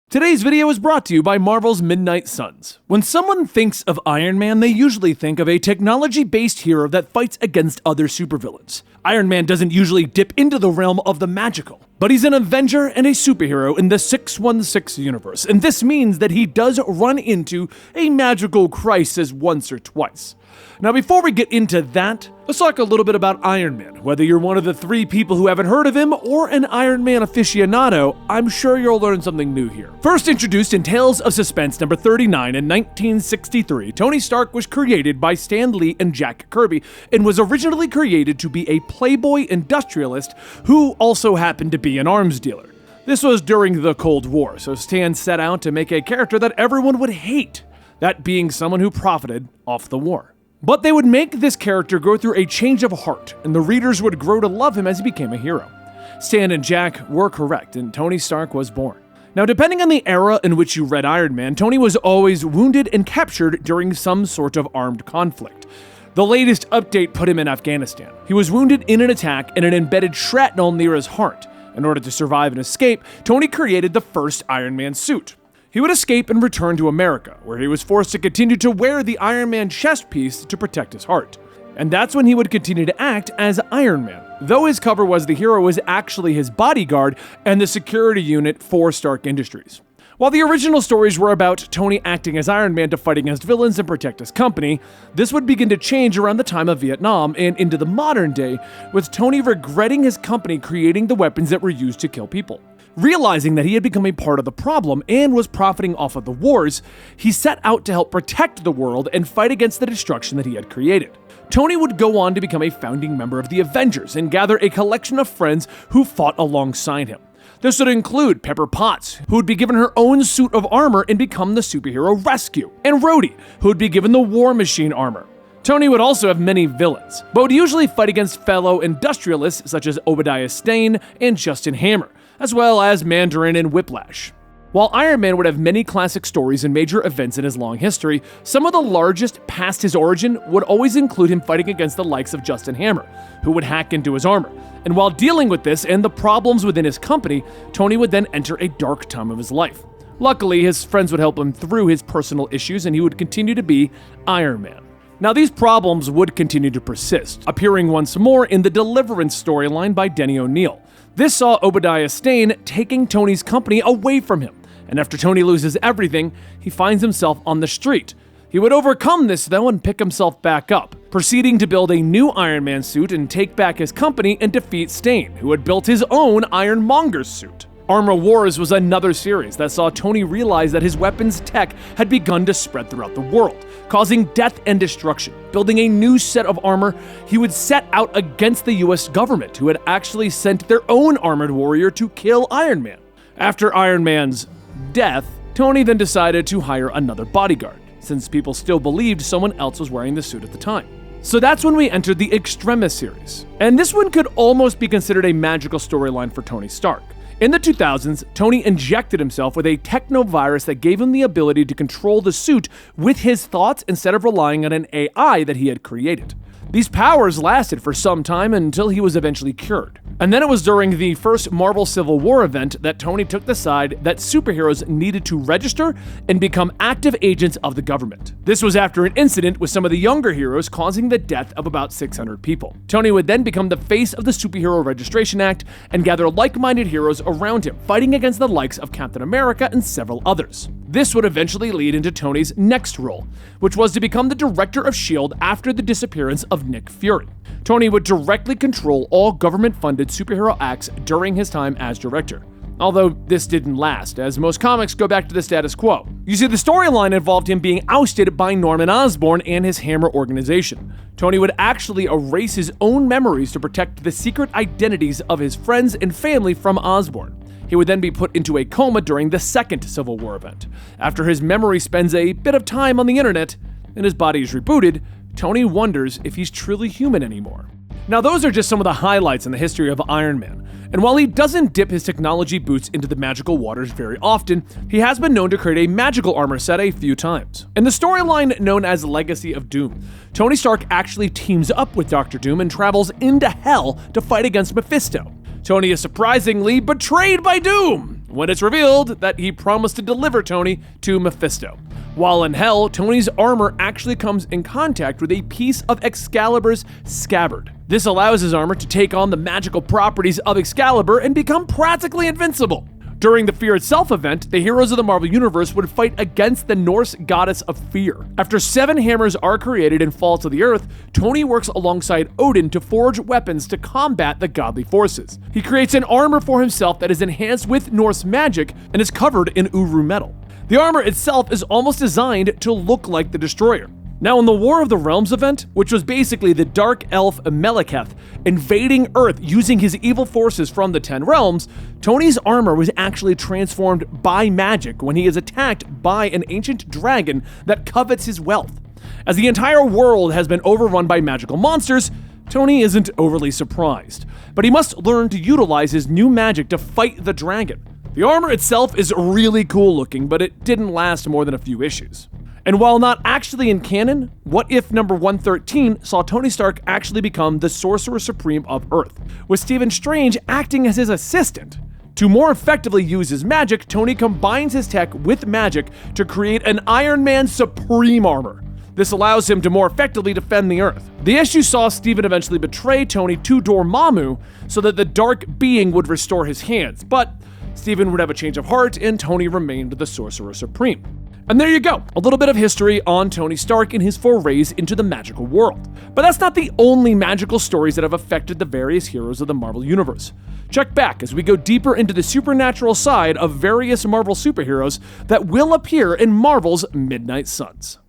Today's video is brought to you by Marvel's Midnight Suns. When someone thinks of Iron Man, they usually think of a technology-based hero that fights against other supervillains. Iron Man doesn't usually dip into the realm of the magical, but he's an Avenger and a superhero in the 616 universe, and this means that he does run into a magical crisis once or twice. Now, before we get into that, let's talk a little bit about Iron Man. Whether you're one of the 3 people who haven't heard of him or an Iron Man aficionado, I'm sure you'll learn something new here. First introduced in Tales of Suspense number 39 in 1963, Tony Stark was created by Stan Lee and Jack Kirby and was originally created to be a playboy industrialist who also happened to be an arms dealer. This was during the Cold War, so Stan set out to make a character that everyone would hate, that being someone who profited off the war. But they would make this character go through a change of heart, and the readers would grow to love him as he became a hero. Stan and Jack were correct, and Tony Stark was born. Now, depending on the era in which you read Iron Man, Tony was always wounded and captured during some sort of armed conflict. The latest update put him in Afghanistan. He was wounded in an attack and it embedded shrapnel near his heart. In order to survive and escape, Tony created the first Iron Man suit. He would escape and return to America, where he was forced to continue to wear the Iron Man chest piece to protect his heart. And that's when he would continue to act as Iron Man. Though his cover was the hero was actually his bodyguard and the security unit for Stark Industries. While the original stories were about Tony acting as Iron Man to fight against villains and protect his company, this would begin to change around the time of Vietnam and into the modern day, with Tony regretting his company creating the weapons that were used to kill people. Realizing that he had become a part of the problem and was profiting off of the wars, he set out to help protect the world and fight against the destruction that he had created. Tony would go on to become a founding member of the Avengers and gather a collection of friends who fought alongside him. This would include Pepper Potts, who would be given her own suit of armor and become the superhero Rescue, and Rhodey, who would be given the War Machine armor. Tony would also have many villains, but would usually fight against fellow industrialists such as Obadiah Stane and Justin Hammer, as well as Mandarin and Whiplash. While Iron Man would have many classic stories and major events in his long history, some of the largest past his origin would always include him fighting against the likes of Justin Hammer, who would hack into his armor. And while dealing with this and the problems within his company, Tony would then enter a dark time of his life. Luckily, his friends would help him through his personal issues and he would continue to be Iron Man. Now, these problems would continue to persist, appearing once more in the Deliverance storyline by Denny O'Neil. This saw Obadiah Stane taking Tony's company away from him, and after Tony loses everything, he finds himself on the street. He would overcome this, though, and pick himself back up, proceeding to build a new Iron Man suit and take back his company and defeat Stane, who had built his own Ironmonger suit. Armor Wars was another series that saw Tony realize that his weapons tech had begun to spread throughout the world, causing death and destruction. Building a new set of armor, he would set out against the US government, who had actually sent their own armored warrior to kill Iron Man. After Iron Man's death, Tony then decided to hire another bodyguard, since people still believed someone else was wearing the suit at the time. So that's when we entered the Extrema series. And this one could almost be considered a magical storyline for Tony Stark. In the 2000s, Tony injected himself with a technovirus that gave him the ability to control the suit with his thoughts instead of relying on an AI that he had created. These powers lasted for some time until he was eventually cured. And then it was during the first Marvel Civil War event that Tony took the side that superheroes needed to register and become active agents of the government. This was after an incident with some of the younger heroes causing the death of about 600 people. Tony would then become the face of the Superhero Registration Act and gather like-minded heroes around him, fighting against the likes of Captain America and several others. This would eventually lead into Tony's next role, which was to become the director of S.H.I.E.L.D. after the disappearance of Nick Fury. Tony would directly control all government-funded superhero acts during his time as director. Although this didn't last, as most comics go back to the status quo. You see, the storyline involved him being ousted by Norman Osborn and his Hammer organization. Tony would actually erase his own memories to protect the secret identities of his friends and family from Osborn. He would then be put into a coma during the second Civil War event. After his memory spends a bit of time on the internet and his body is rebooted, Tony wonders if he's truly human anymore. Now, those are just some of the highlights in the history of Iron Man. And while he doesn't dip his technology boots into the magical waters very often, he has been known to create a magical armor set a few times. In the storyline known as Legacy of Doom, Tony Stark actually teams up with Dr. Doom and travels into Hell to fight against Mephisto. Tony is surprisingly betrayed by Doom, when it's revealed that he promised to deliver Tony to Mephisto. While in hell, Tony's armor actually comes in contact with a piece of Excalibur's scabbard. This allows his armor to take on the magical properties of Excalibur and become practically invincible. During the Fear Itself event, the heroes of the Marvel Universe would fight against the Norse goddess of fear. After 7 hammers are created and fall to the earth, Tony works alongside Odin to forge weapons to combat the godly forces. He creates an armor for himself that is enhanced with Norse magic and is covered in Uru metal. The armor itself is almost designed to look like the Destroyer. Now, in the War of the Realms event, which was basically the dark elf Meleketh invading Earth using his evil forces from the 10 realms, Tony's armor was actually transformed by magic when he is attacked by an ancient dragon that covets his wealth. As the entire world has been overrun by magical monsters, Tony isn't overly surprised, but he must learn to utilize his new magic to fight the dragon. The armor itself is really cool looking, but it didn't last more than a few issues. And while not actually in canon, What If number 113 saw Tony Stark actually become the Sorcerer Supreme of Earth, with Stephen Strange acting as his assistant. To more effectively use his magic, Tony combines his tech with magic to create an Iron Man Supreme armor. This allows him to more effectively defend the Earth. The issue saw Stephen eventually betray Tony to Dormammu so that the Dark Being would restore his hands, but Stephen would have a change of heart and Tony remained the Sorcerer Supreme. And there you go, a little bit of history on Tony Stark and his forays into the magical world. But that's not the only magical stories that have affected the various heroes of the Marvel Universe. Check back as we go deeper into the supernatural side of various Marvel superheroes that will appear in Marvel's Midnight Suns.